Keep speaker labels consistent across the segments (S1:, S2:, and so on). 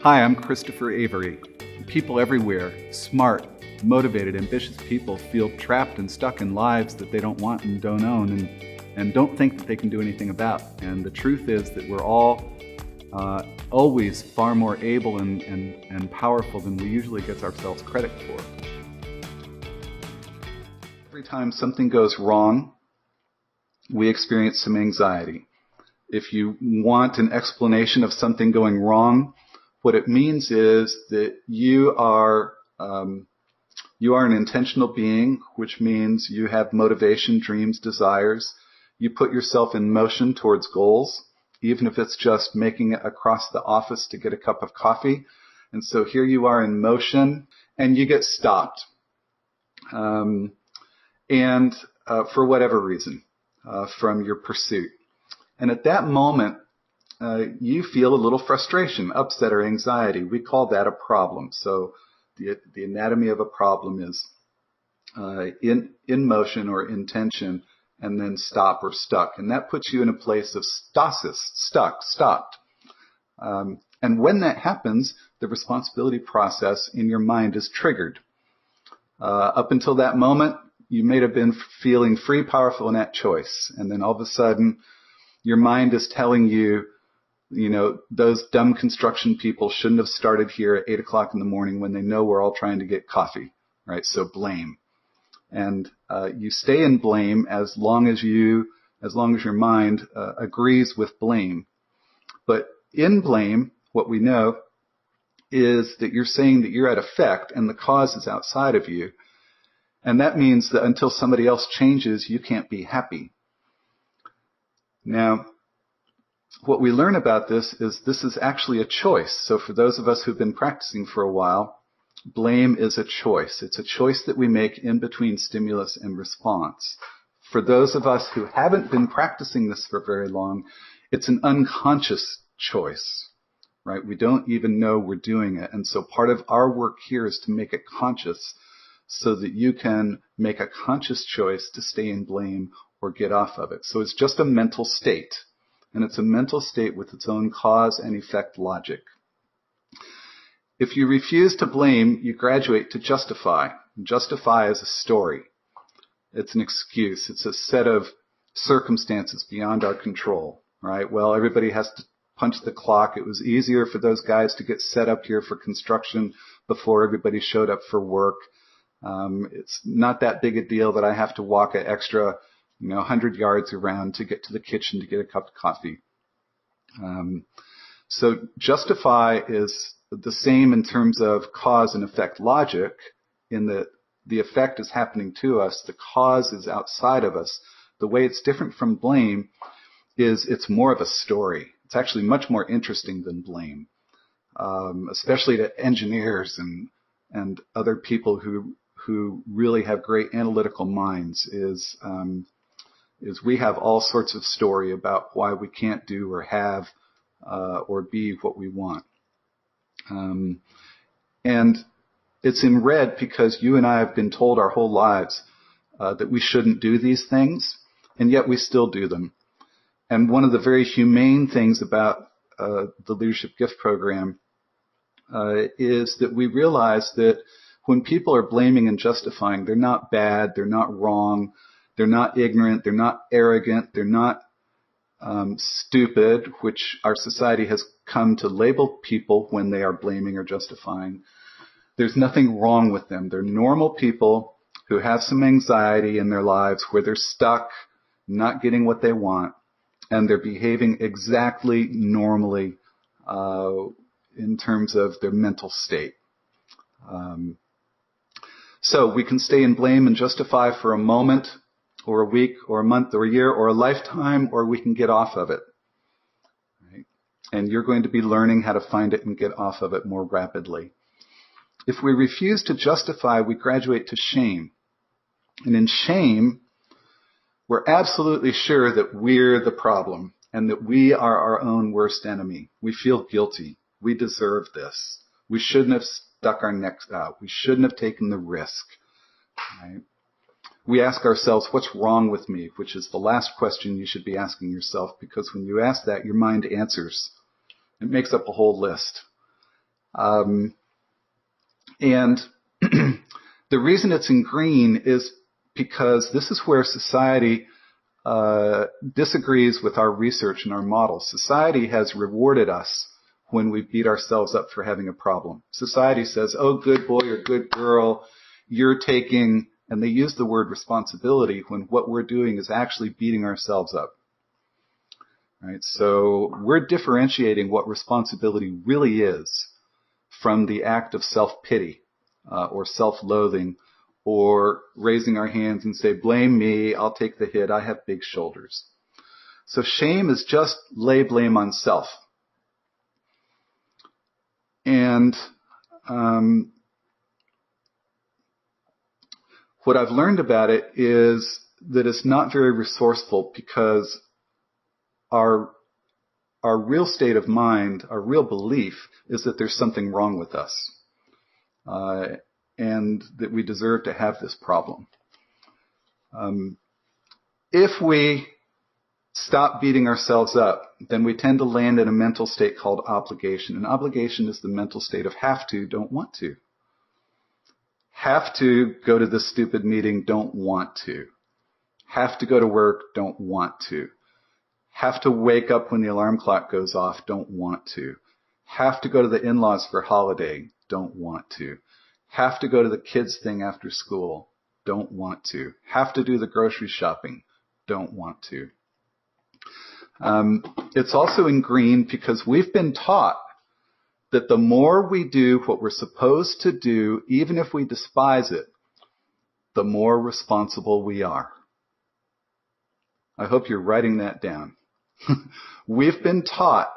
S1: Hi, I'm Christopher Avery. People everywhere, smart, motivated, ambitious people, feel trapped and stuck in lives that they don't want and don't own and don't think that they can do anything about. And the truth is that we're all always far more able and powerful than we usually get ourselves credit for. Every time something goes wrong, we experience some anxiety. If you want an explanation of something going wrong, what it means is that you are an intentional being, which means you have motivation, dreams, desires. You put yourself in motion towards goals, even if it's just making it across the office to get a cup of coffee. And so here you are in motion, and you get stopped. For whatever reason, from your pursuit. And at that moment, you feel a little frustration, upset, or anxiety. We call that a problem. So the anatomy of a problem is in motion or in tension, and then stop or stuck. And that puts you in a place of stasis, stuck, stopped. And when that happens, the responsibility process in your mind is triggered. Up until that moment, you may have been feeling free, powerful, and at choice. And then all of a sudden, your mind is telling you, those dumb construction people shouldn't have started here at 8 o'clock in the morning when they know we're all trying to get coffee, right? So blame. And you stay in blame as long as your mind agrees with blame. But in blame, what we know is that you're saying that you're at effect and the cause is outside of you. And that means that until somebody else changes, you can't be happy. Now, what we learn about this is actually a choice. So for those of us who've been practicing for a while, blame is a choice. It's a choice that we make in between stimulus and response. For those of us who haven't been practicing this for very long, it's an unconscious choice, right? We don't even know we're doing it. And so part of our work here is to make it conscious so that you can make a conscious choice to stay in blame or get off of it. So it's just a mental state. And it's a mental state with its own cause and effect logic. If you refuse to blame, you graduate to justify. Justify is a story. It's an excuse. It's a set of circumstances beyond our control, right? Well, everybody has to punch the clock. It was easier for those guys to get set up here for construction before everybody showed up for work. It's not that big a deal that I have to walk an extra 100 yards around to get to the kitchen to get a cup of coffee. So justify is the same in terms of cause and effect logic, in that the effect is happening to us, the cause is outside of us. The way it's different from blame is it's more of a story. It's actually much more interesting than blame, especially to engineers and other people who really have great analytical minds, is we have all sorts of story about why we can't do or have or be what we want. And it's in red because you and I have been told our whole lives that we shouldn't do these things, and yet we still do them. And one of the very humane things about the Leadership Gift Program is that we realize that when people are blaming and justifying, they're not bad, they're not wrong, they're not ignorant, they're not arrogant, they're not stupid, which our society has come to label people when they are blaming or justifying. There's nothing wrong with them. They're normal people who have some anxiety in their lives where they're stuck, not getting what they want, and they're behaving exactly normally in terms of their mental state. So we can stay in blame and justify for a moment, or a week, or a month, or a year, or a lifetime, or we can get off of it. Right? And you're going to be learning how to find it and get off of it more rapidly. If we refuse to justify, we graduate to shame. And in shame, we're absolutely sure that we're the problem and that we are our own worst enemy. We feel guilty. We deserve this. We shouldn't have stuck our necks out. We shouldn't have taken the risk. Right? We ask ourselves, what's wrong with me? Which is the last question you should be asking yourself, because when you ask that, your mind answers. It makes up a whole list. And the reason it's in green is because this is where society disagrees with our research and our models. Society has rewarded us when we beat ourselves up for having a problem. Society says, oh, good boy or good girl, you're taking, and they use the word responsibility when what we're doing is actually beating ourselves up. Right? So we're differentiating what responsibility really is from the act of self-pity or self-loathing or raising our hands and say, blame me, I'll take the hit, I have big shoulders. So shame is just lay blame on self. And what I've learned about it is that it's not very resourceful because our real state of mind, our real belief is that there's something wrong with us and that we deserve to have this problem. If we stop beating ourselves up, then we tend to land in a mental state called obligation. And obligation is the mental state of have to, don't want to. Have to go to this stupid meeting, don't want to. Have to go to work, don't want to. Have to wake up when the alarm clock goes off, don't want to. Have to go to the in-laws for holiday, don't want to. Have to go to the kids thing after school, don't want to. Have to do the grocery shopping, don't want to. It's also in green because we've been taught that the more we do what we're supposed to do, even if we despise it, the more responsible we are. I hope you're writing that down. We've been taught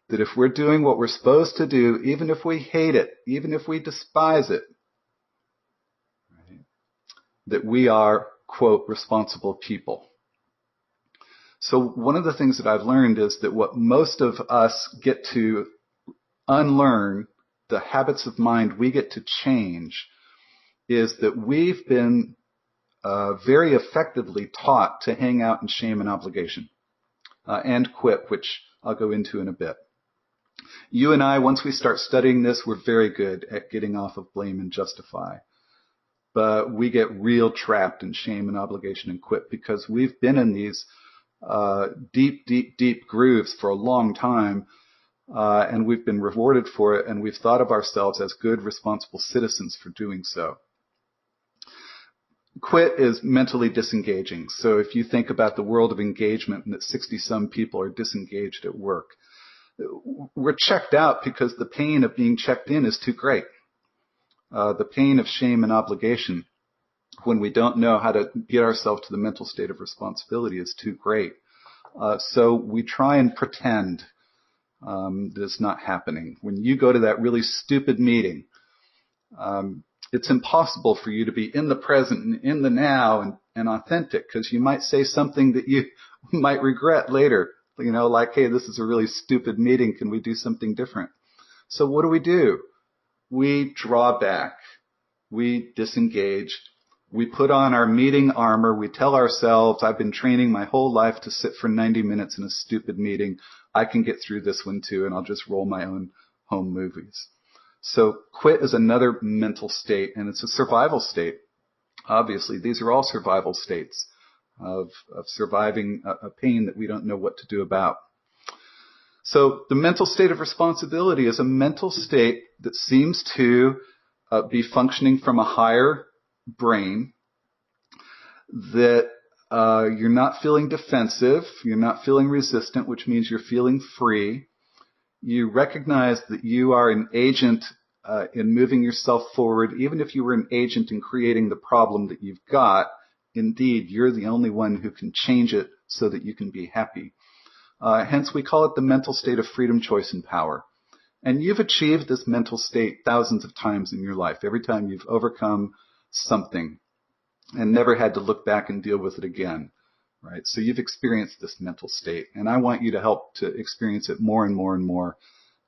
S1: that if we're doing what we're supposed to do, even if we hate it, even if we despise it, right, that we are, quote, responsible people. So one of the things that I've learned is that what most of us get to unlearn, the habits of mind we get to change, is that we've been very effectively taught to hang out in shame and obligation and quit, which I'll go into in a bit. You and I, once we start studying this, we're very good at getting off of blame and justify. But we get real trapped in shame and obligation and quit because we've been in these deep grooves for a long time, and we've been rewarded for it, and we've thought of ourselves as good, responsible citizens for doing so. Quit is mentally disengaging. So if you think about the world of engagement and that 60-some people are disengaged at work, we're checked out because the pain of being checked in is too great. The pain of shame and obligation when we don't know how to get ourselves to the mental state of responsibility is too great. So we try and pretend that it's not happening. When you go to that really stupid meeting, it's impossible for you to be in the present and in the now and authentic because you might say something that you might regret later. You know, like, hey, this is a really stupid meeting. Can we do something different? So what do? We draw back. We disengage. We put on our meeting armor. We tell ourselves, I've been training my whole life to sit for 90 minutes in a stupid meeting. I can get through this one too, and I'll just roll my own home movies. So quit is another mental state, and it's a survival state. Obviously, these are all survival states of surviving a pain that we don't know what to do about. So the mental state of responsibility is a mental state that seems to be functioning from a higher brain, that you're not feeling defensive, you're not feeling resistant, which means you're feeling free. You recognize that you are an agent in moving yourself forward, even if you were an agent in creating the problem that you've got. Indeed, you're the only one who can change it so that you can be happy. Hence, we call it the mental state of freedom, choice, and power. And you've achieved this mental state thousands of times in your life, every time you've overcome something and never had to look back and deal with it again, right? So you've experienced this mental state, and I want you to help to experience it more and more and more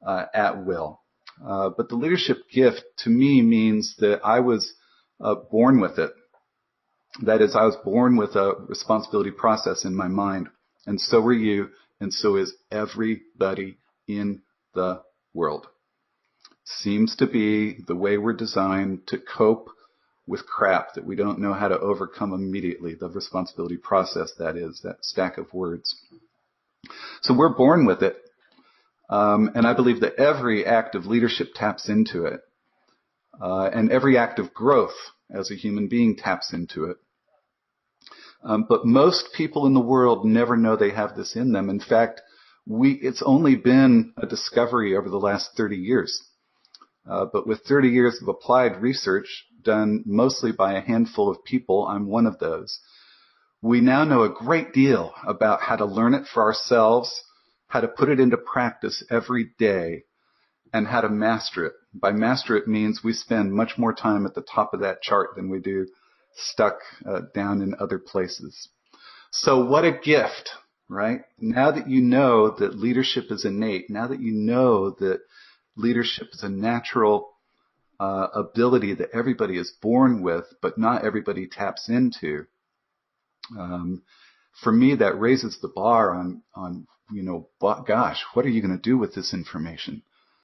S1: at will. But the leadership gift to me means that I was born with it. That is, I was born with a responsibility process in my mind, and so were you, and so is everybody in the world. seems to be the way we're designed to cope with crap that we don't know how to overcome immediately, the responsibility process, that is, that stack of words. So we're born with it, and I believe that every act of leadership taps into it, and every act of growth as a human being taps into it. But most people in the world never know they have this in them. In fact, it's only been a discovery over the last 30 years. But with 30 years of applied research done mostly by a handful of people, I'm one of those, we now know a great deal about how to learn it for ourselves, how to put it into practice every day, and how to master it. By master it means we spend much more time at the top of that chart than we do stuck down in other places. So what a gift, right? Now that you know that leadership is innate, now that you know that leadership is a natural ability that everybody is born with, but not everybody taps into. For me, that raises the bar on gosh, what are you going to do with this information?